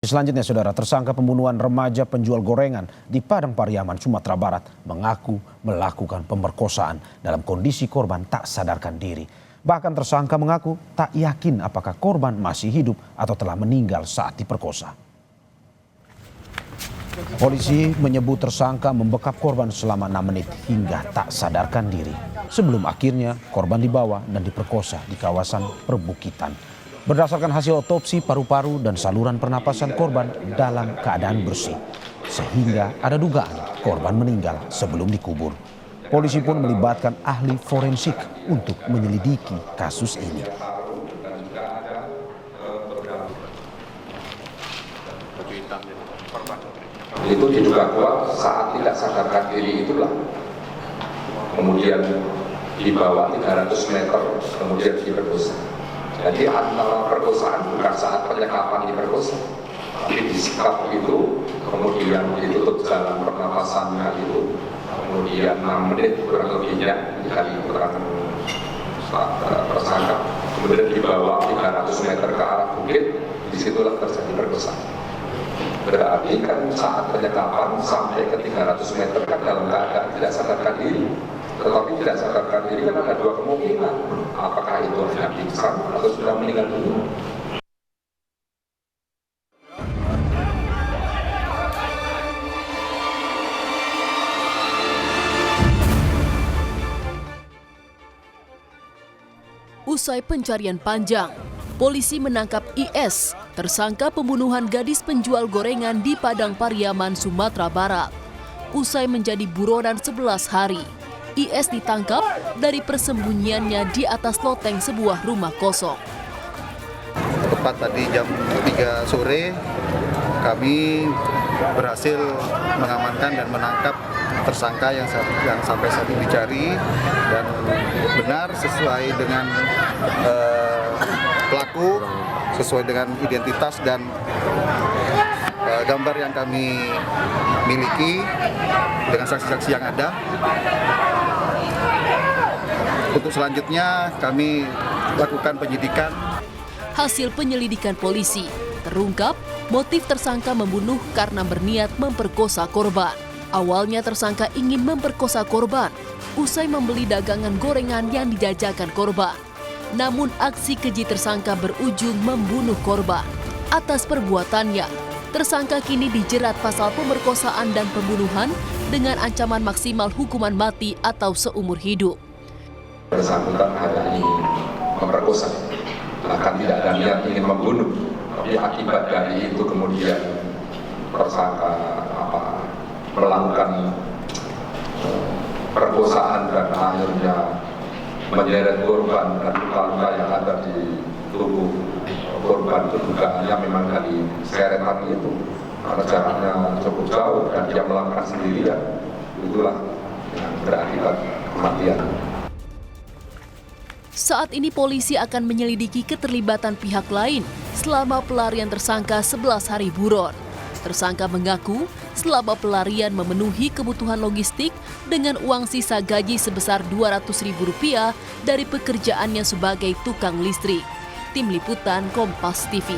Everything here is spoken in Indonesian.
Selanjutnya, saudara, tersangka pembunuhan remaja penjual gorengan di Padang Pariaman, Sumatera Barat mengaku melakukan pemerkosaan dalam kondisi korban tak sadarkan diri. Bahkan tersangka mengaku tak yakin apakah korban masih hidup atau telah meninggal saat diperkosa. Polisi menyebut tersangka membekap korban selama 6 menit hingga tak sadarkan diri. Sebelum akhirnya korban dibawa dan diperkosa di kawasan perbukitan. Berdasarkan hasil otopsi, paru-paru dan saluran pernapasan korban dalam keadaan bersih. Sehingga ada dugaan korban meninggal sebelum dikubur. Polisi pun melibatkan ahli forensik untuk menyelidiki kasus ini. Itu diduga kuat saat tidak sadarkan diri itulah. Kemudian dibawa 300 meter, kemudian diperkosa. Jadi antara perkosaan bukan saat penyekapan diperkosa, tapi disekap itu, kemudian ditutup jalan pernapasannya itu, kemudian 6 menit kurang lebihnya dikali keterangan tersangka, kemudian dibawa 300 meter ke arah bukit, disitulah terjadi perkosaan. Berarti kan saat penyekapan sampai ke 300 meter kan dalam keadaan tidak sadarkan diri. Tetapi tidak sadarkan diri kan ada dua kemungkinan. Apakah itu hanya pingsan atau sudah meninggal dunia? Usai pencarian panjang, polisi menangkap IS, tersangka pembunuhan gadis penjual gorengan di Padang Pariaman, Sumatera Barat. Usai menjadi buronan 11 hari, IS ditangkap dari persembunyiannya di atas loteng sebuah rumah kosong. Tepat tadi jam 3 sore, kami berhasil mengamankan dan menangkap tersangka yang sampai saat ini dicari, dan benar sesuai dengan pelaku, sesuai dengan identitas dan gambar yang kami miliki dengan saksi-saksi yang ada. Untuk selanjutnya kami lakukan penyidikan. Hasil penyelidikan polisi terungkap motif tersangka membunuh karena berniat memperkosa korban. Awalnya tersangka ingin memperkosa korban usai membeli dagangan gorengan yang dijajakan korban. Namun aksi keji tersangka berujung membunuh korban. Atas perbuatannya, tersangka kini dijerat pasal pemerkosaan dan pembunuhan dengan ancaman maksimal hukuman mati atau seumur hidup. Bersangkutan hanya ingin memperkosa, bahkan tidak ada niat ingin membunuh. Tapi akibat dari itu kemudian tersangka melakukan perkosaan dan akhirnya menyeret korban, dan luka-luka yang ada di tubuh korban itu dugaannya memang dari seretan itu, karena jaraknya cukup jauh dan dia melakukan sendirian, itulah yang berakibat kematian. Saat ini polisi akan menyelidiki keterlibatan pihak lain selama pelarian tersangka 11 hari buron. Tersangka mengaku selama pelarian memenuhi kebutuhan logistik dengan uang sisa gaji sebesar Rp200.000 dari pekerjaannya sebagai tukang listrik. Tim Liputan Kompas TV.